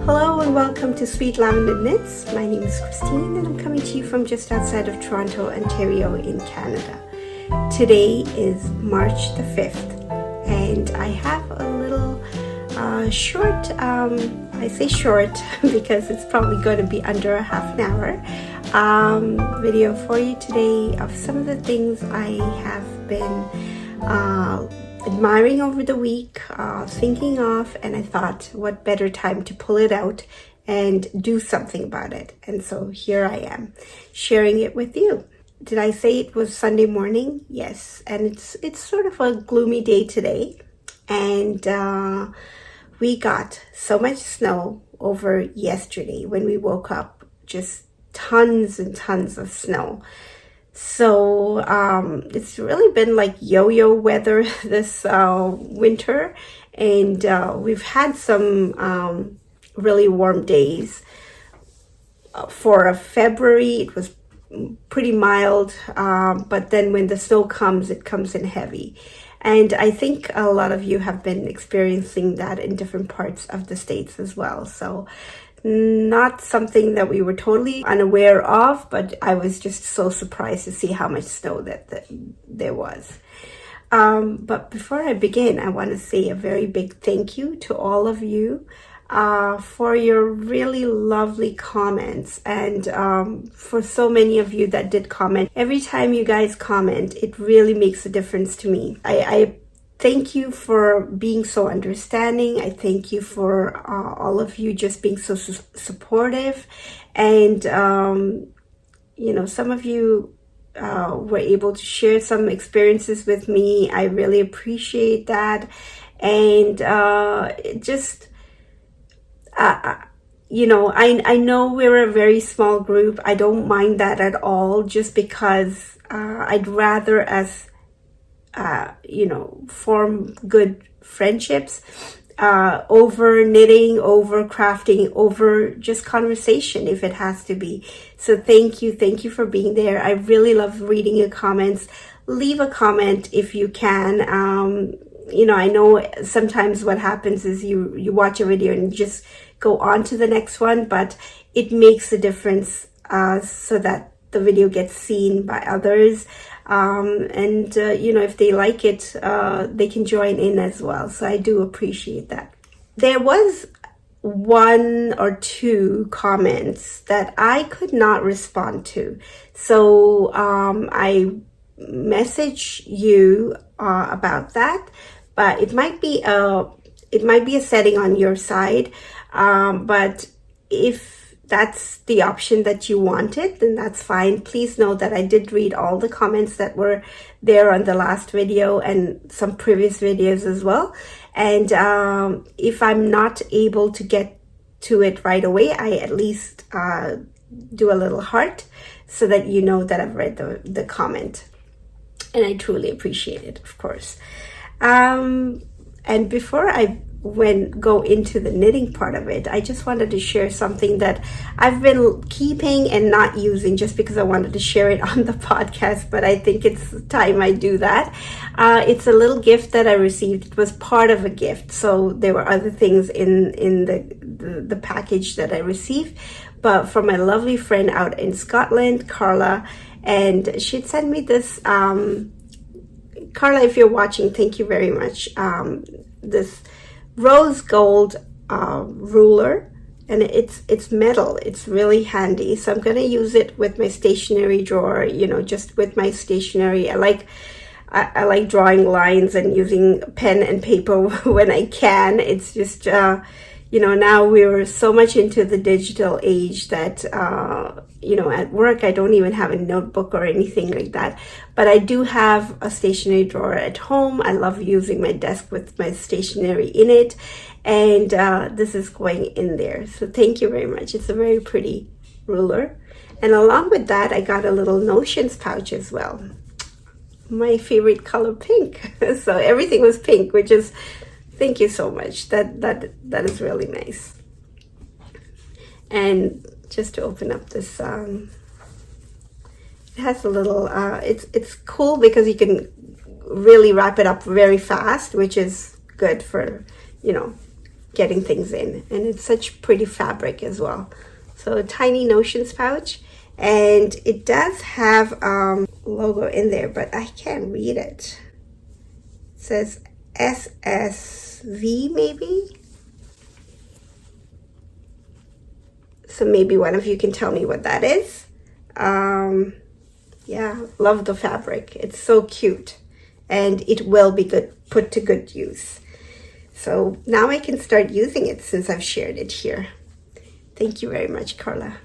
Hello and welcome to Sweet Lavender Knits. My name is Christine and I'm coming to you from just outside of Toronto, Ontario in Canada. Today is March the 5th and I have a little short, I say short because it's probably going to be under a half an hour, video for you today of some of the things I have been admiring over the week, thinking of, and I thought what better time to pull it out and do something about it. And so here I am sharing it with you. Did I say it was Sunday morning? Yes, and it's sort of a gloomy day today, and we got so much snow over yesterday when we woke up, just tons and tons of snow. So it's really been like yo-yo weather this winter, and we've had some really warm days. For a February, it was pretty mild, but then when the snow comes, it comes in heavy. And I think a lot of you have been experiencing that in different parts of the States as well. So not something that we were totally unaware of, but I was just so surprised to see how much snow that there was. But before I begin, I want to say a very big thank you to all of you for your really lovely comments, and for so many of you that did comment. Every time you guys comment, it really makes a difference to me. I thank you for being so understanding. I thank you for all of you just being so supportive. And, you know, some of you were able to share some experiences with me. I really appreciate that. And you know, I know we're a very small group. I don't mind that at all, just because I'd rather us you know, form good friendships over knitting, over crafting, over just conversation if it has to be. So thank you for being there. I really love reading your comments. Leave a comment if you can. You know, I know sometimes what happens is you watch a video and just go on to the next one, but it makes a difference so that the video gets seen by others. And you know, if they like it, they can join in as well. So I do appreciate that. There was one or two comments that I could not respond to. So I message you about that, but it might be a setting on your side. But if that's the option that you wanted, then that's fine. Please know that I did read all the comments that were there on the last video and some previous videos as well. And if I'm not able to get to it right away, I at least do a little heart so that you know that I've read the comment. And I truly appreciate it, of course. And before I go into the knitting part of it, I just wanted to share something that I've been keeping and not using just because I wanted to share it on the podcast, but I think it's time I do that. It's a little gift that I received. It was part of a gift, so there were other things in the package that I received, but from my lovely friend out in Scotland, Carla, and she'd sent me this. Carla, if you're watching, thank you very much. This rose gold ruler, and it's metal. It's really handy, so I'm going to use it with my stationery drawer, you know, just with my stationery. I like drawing lines and using pen and paper when I can. It's just you know, now we're so much into the digital age that you know, at work I don't even have a notebook or anything like that, but I do have a stationery drawer at home. I love using my desk with my stationery in it, and this is going in there. So thank you very much. It's a very pretty ruler, and along with that I got a little notions pouch as well. My favorite color, pink. So everything was pink, which is, thank you so much. That is really nice. And just to open up this, it has a little, it's cool because you can really wrap it up very fast, which is good for, you know, getting things in. And it's such pretty fabric as well. So a tiny notions pouch, and it does have logo in there, but I can't read it. It says SSV maybe. So maybe one of you can tell me what that is. Yeah, love the fabric. It's so cute, and it will be put to good use. So now I can start using it since I've shared it here. Thank you very much, Carla.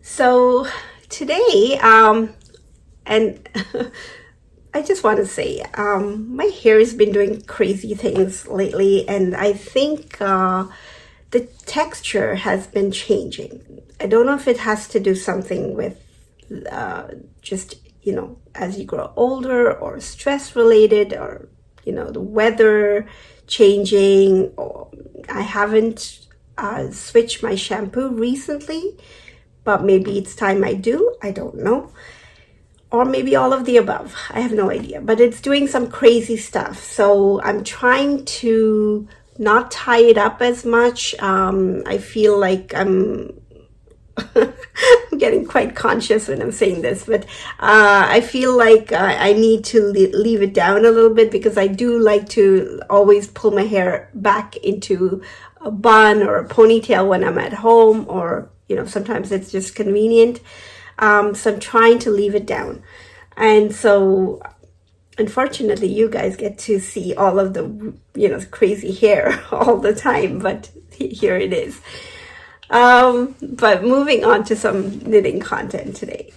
So today, and I just want to say, my hair has been doing crazy things lately, and I think the texture has been changing. I don't know if it has to do something with just, as you grow older, or stress related, or, the weather changing, or I haven't switched my shampoo recently, but maybe it's time I do. I don't know. Or maybe all of the above. I have no idea. But it's doing some crazy stuff. So I'm trying to not tie it up as much. I feel like I'm getting quite conscious when I'm saying this, but I feel like I need to leave it down a little bit, because I do like to always pull my hair back into a bun or a ponytail when I'm at home, or sometimes it's just convenient. So I'm trying to leave it down, and so unfortunately you guys get to see all of the crazy hair all the time, but here it is. But moving on to some knitting content today.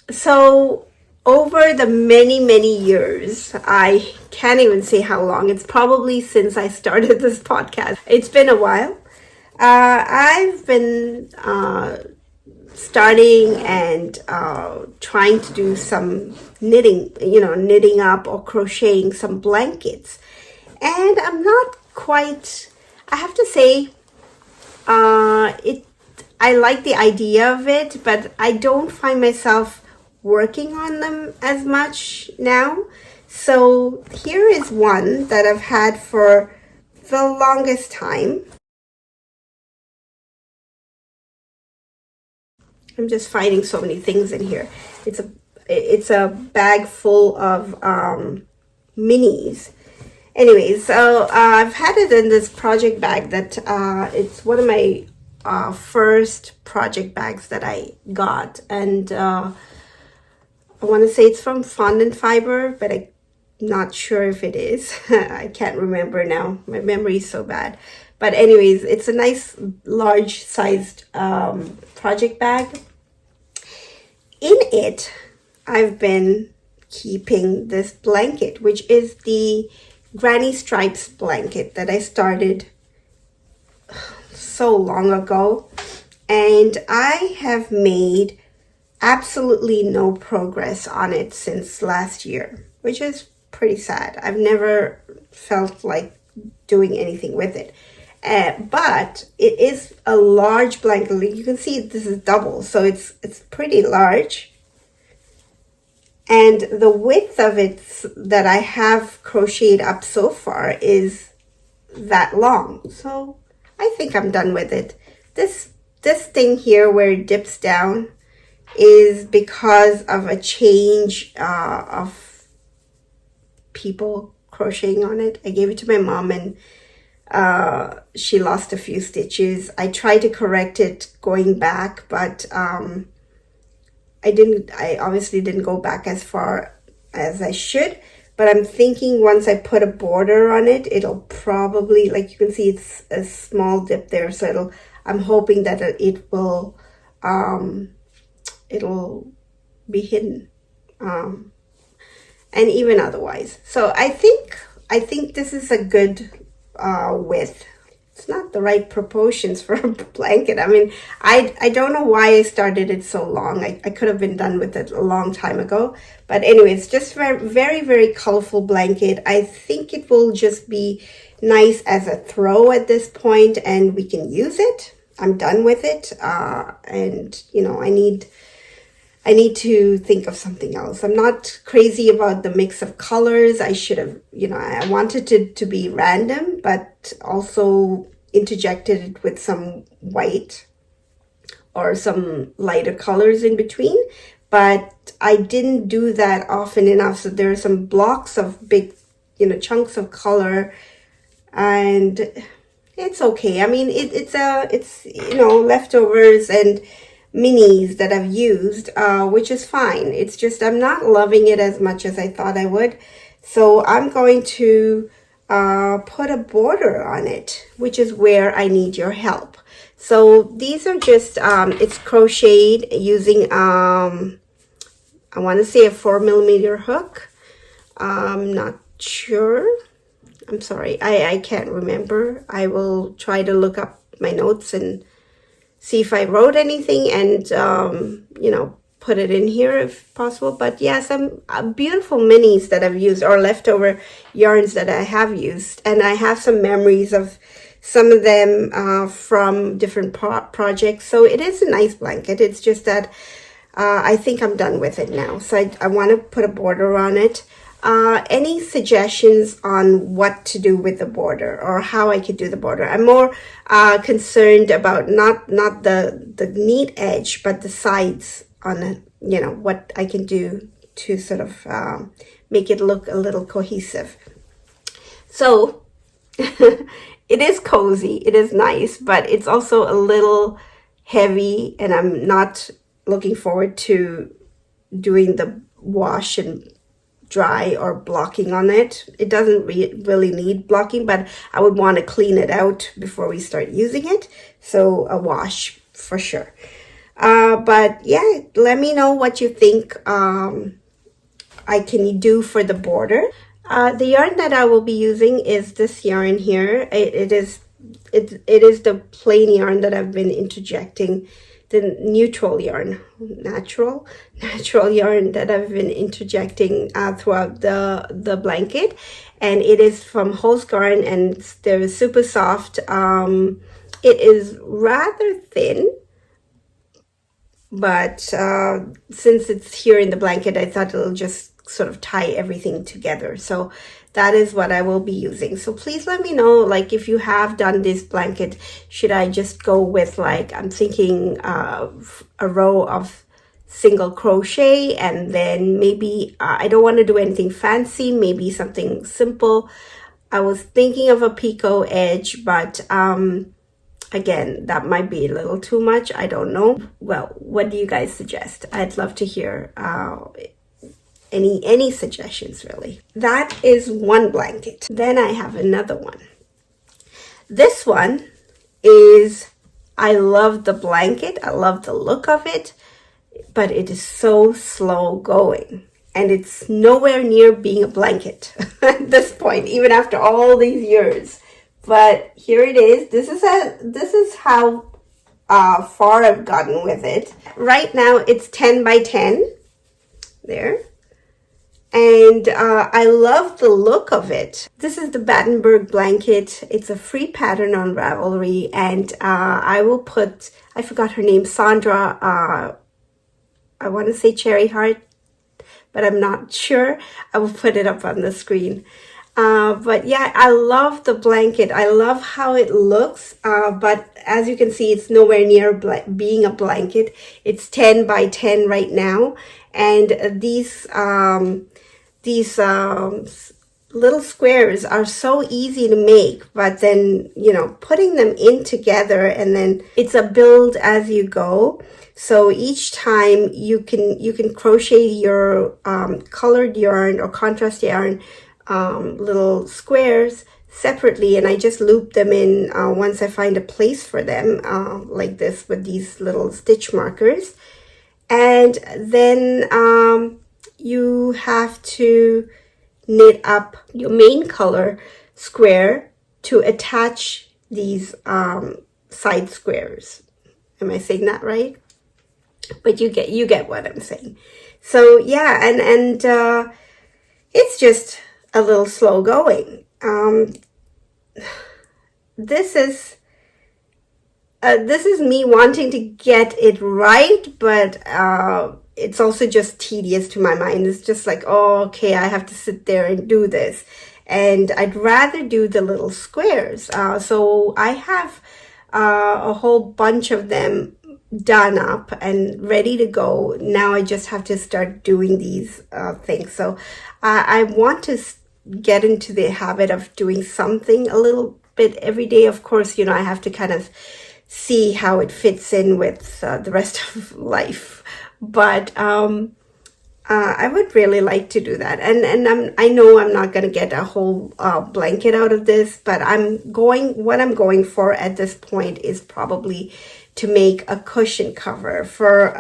So over the many years, I can't even say how long, it's probably since I started this podcast. It's been a while. I've been starting and trying to do some knitting up or crocheting some blankets. And I'm not quite, I have to say, I like the idea of it, but I don't find myself working on them as much now. So here is one that I've had for the longest time. I'm just finding so many things in here. It's a bag full of minis. Anyways, so I've had it in this project bag that it's one of my first project bags that I got, and I want to say it's from Fondant Fiber, but I'm not sure if it is. I can't remember now. My memory is so bad. But anyways, it's a nice large sized project bag. In it, I've been keeping this blanket, which is the Granny Stripes blanket that I started so long ago, and I have made absolutely no progress on it since last year, which is pretty sad. I've never felt like doing anything with it. But it is a large blanket. You can see this is double, so it's pretty large. And the width of it that I have crocheted up so far is that long. So I think I'm done with it. This thing here where it dips down is because of a change of people crocheting on it. I gave it to my mom, and she lost a few stitches. I tried to correct it going back, but I obviously didn't go back as far as I should, but I'm thinking once I put a border on it, it'll probably, like you can see, it's a small dip there. So I'm hoping that it'll be hidden, and even otherwise. So I think this is a good width. It's not the right proportions for a blanket. I mean, I don't know why I started it so long. I could have been done with it a long time ago. But anyways, just very, very colorful blanket. I think it will just be nice as a throw at this point, and we can use it. I'm done with it. And I I need to think of something else. I'm not crazy about the mix of colors. I should have, I wanted it to be random, but also interjected it with some white or some lighter colors in between. But I didn't do that often enough. So there are some blocks of big, chunks of color, and it's okay. I mean, it's leftovers and minis that I've used, which is fine. It's just I'm not loving it as much as I thought I would. So I'm going to put a border on it, which is where I need your help. So these are just, it's crocheted using, I want to say a 4mm hook. I'm not sure. I'm sorry, I can't remember. I will try to look up my notes and see if I wrote anything and, put it in here if possible. But yeah, some beautiful minis that I've used, or leftover yarns that I have used. And I have some memories of some of them from different projects. So it is a nice blanket. It's just that I think I'm done with it now. So I want to put a border on it. Any suggestions on what to do with the border or how I could do the border? I'm more concerned about not the neat edge, but the sides on it, what I can do to sort of make it look a little cohesive. So it is cozy, it is nice, but it's also a little heavy, and I'm not looking forward to doing the wash and dry or blocking on it. It doesn't really need blocking, but I would want to clean it out before we start using it. So a wash for sure. But yeah, let me know what you think I can do for the border. The yarn that I will be using is this yarn here. It is the plain yarn that I've been interjecting, the natural yarn that I've been interjecting throughout the blanket, and it is from Holzgarn, and they're super soft. It is rather thin, but since it's here in the blanket, I thought it'll just sort of tie everything together. So that is what I will be using. So please let me know, like, if you have done this blanket, should I just go with, like, I'm thinking a row of single crochet, and then maybe I don't want to do anything fancy, maybe something simple. I was thinking of a picot edge, but again, that might be a little too much. I don't know. Well, what do you guys suggest? I'd love to hear any suggestions, really. That is one blanket. Then I have another one. This one is, I love the blanket. I love the look of it, but it is so slow going. And it's nowhere near being a blanket at this point, even after all these years. But here it is. This is how far I've gotten with it. Right now it's 10 by 10 there. And I love the look of it. This is the Battenberg blanket. It's a free pattern on Ravelry, and I will put, I forgot her name, Sandra, I want to say Cherry Heart, but I'm not sure. I will put it up on the screen. But yeah, I love the blanket. I love how it looks, but as you can see, it's nowhere near being a blanket. It's 10 by 10 right now, and these little squares are so easy to make, but then, putting them in together, and then it's a build as you go. So each time you can crochet your colored yarn or contrast yarn, little squares separately, and I just loop them in once I find a place for them, like this, with these little stitch markers. And then you have to knit up your main color square to attach these side squares. Am I saying that right? But you get what I'm saying. So yeah, and it's just a little slow going. This is me wanting to get it right, but it's also just tedious to my mind. It's just like, oh, okay, I have to sit there and do this. And I'd rather do the little squares. So I have a whole bunch of them done up and ready to go. Now I just have to start doing these things. So I want to get into the habit of doing something a little bit every day. Of course, I have to kind of see how it fits in with the rest of life. But I would really like to do that. And I know I'm not going to get a whole blanket out of this, but what I'm going for at this point is probably to make a cushion cover for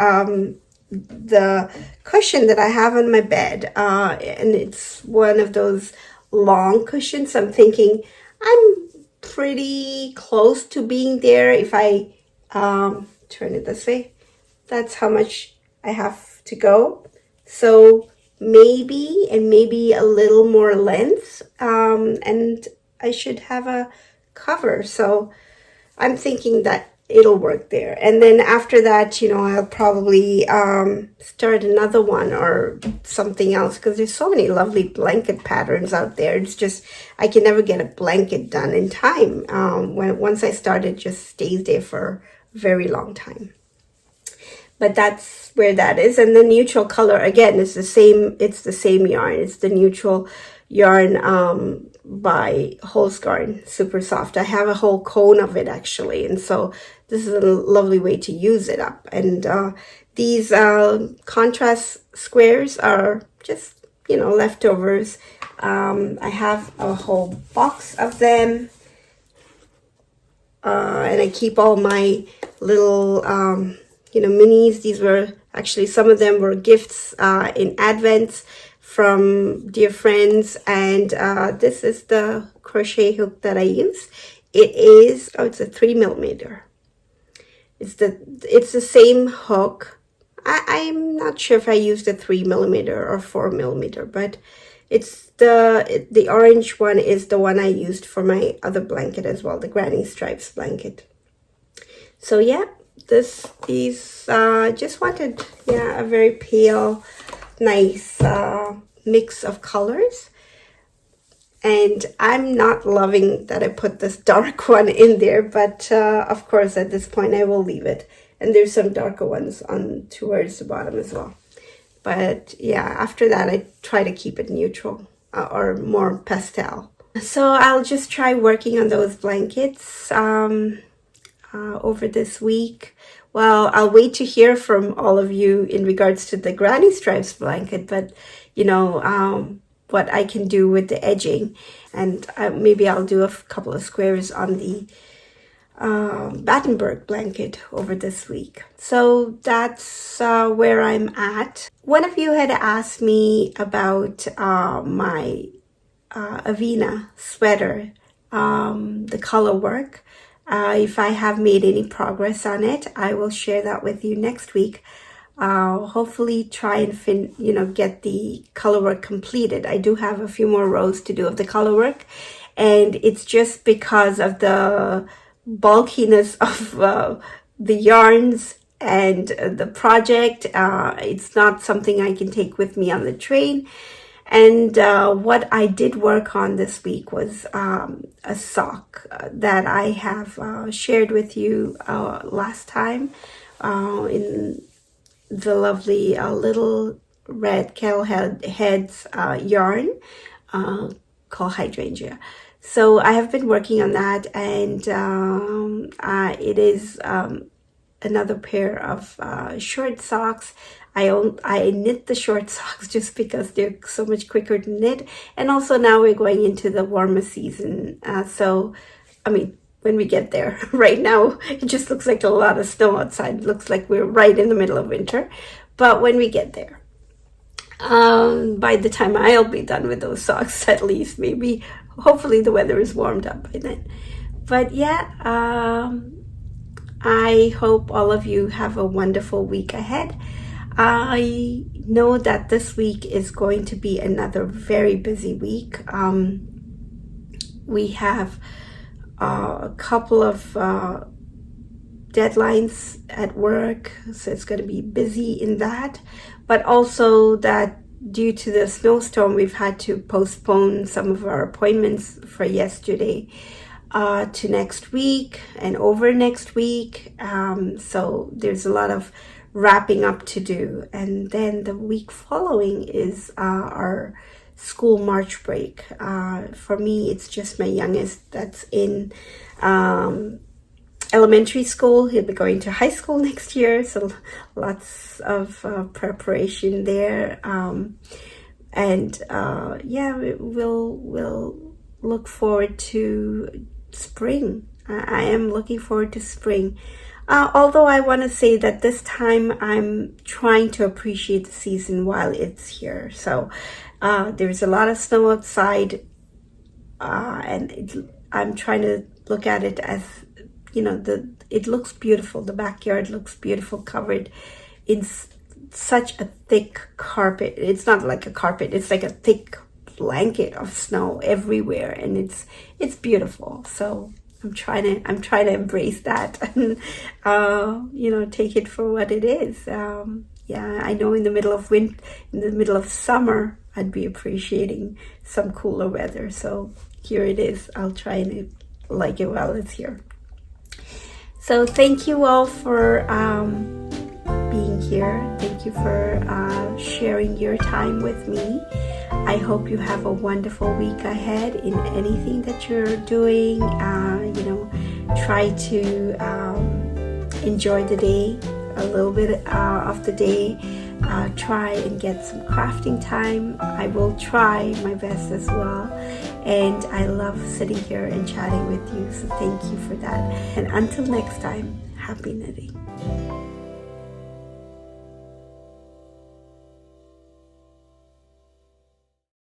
the cushion that I have on my bed. And it's one of those long cushions. I'm thinking I'm pretty close to being there. If I turn it this way, that's how much I have to go. So maybe a little more length, and I should have a cover. So I'm thinking that it'll work there. And then after that, I'll probably start another one or something else, because there's so many lovely blanket patterns out there. It's just, I can never get a blanket done in time. Once I start, it just stays there for a very long time. But that's where that is. And the neutral color, again, is the same. It's the same yarn. It's the neutral yarn by Holzgarn, super soft. I have a whole cone of it, actually. And so this is a lovely way to use it up. And these contrast squares are just, leftovers. I have a whole box of them. And I keep all my little... minis. These were actually, some of them were gifts in Advent from dear friends. And this is the crochet hook that I use. It is, it's a 3mm. It's the same hook. I'm not sure if I used a 3mm or 4mm, but it's the orange one is the one I used for my other blanket as well, the Granny Stripes blanket. So yeah. These just wanted a very pale, nice mix of colors. And I'm not loving that I put this dark one in there, but of course at this point I will leave it. And there's some darker ones on towards the bottom as well. But yeah, after that I try to keep it neutral or more pastel. So I'll just try working on those blankets over this week. Well, I'll wait to hear from all of you in regards to the Granny Stripes blanket, but what I can do with the edging, and maybe I'll do a couple of squares on the Battenberg blanket over this week. So that's where I'm at. One of you had asked me about my Avena sweater, the color work. If I have made any progress on it, I will share that with you next week. Hopefully try and get the color work completed. I do have a few more rows to do of the color work, and it's just because of the bulkiness of the yarns and the project. It's not something I can take with me on the train. And what I did work on this week was a sock that I have shared with you last time in the lovely little red kettle heads yarn called Hydrangea. So I have been working on that, and it is another pair of short socks. I knit the short socks just because they're so much quicker to knit. And also now we're going into the warmer season. When we get there, right now, it just looks like a lot of snow outside. It looks like we're right in the middle of winter. But when we get there, by the time I'll be done with those socks, at least, maybe, hopefully the weather is warmed up by then. But yeah, I hope all of you have a wonderful week ahead. I know that this week is going to be another very busy week. We have a couple of deadlines at work, so it's going to be busy in that. But also that due to the snowstorm, we've had to postpone some of our appointments for yesterday to next week and over next week. So there's a lot of wrapping up to do. And then the week following is our school March break. For me, it's just my youngest that's in elementary school. He'll be going to high school next year, so lots of preparation there. We'll look forward to spring. I am looking forward to spring. Although I want to say that this time I'm trying to appreciate the season while it's here. So there's a lot of snow outside, and I'm trying to look at it as, it looks beautiful. The backyard looks beautiful, covered in such a thick carpet. It's not like a carpet, it's like a thick blanket of snow everywhere, and it's beautiful. So I'm trying to embrace that and take it for what it is. I know in the middle of summer, I'd be appreciating some cooler weather. So here it is. I'll try and like it while it's here. So thank you all for being here. Thank you for sharing your time with me. I hope you have a wonderful week ahead in anything that you're doing. Try to enjoy the day, a little bit of the day. Try and get some crafting time. I will try my best as well. And I love sitting here and chatting with you. So thank you for that. And until next time, happy knitting.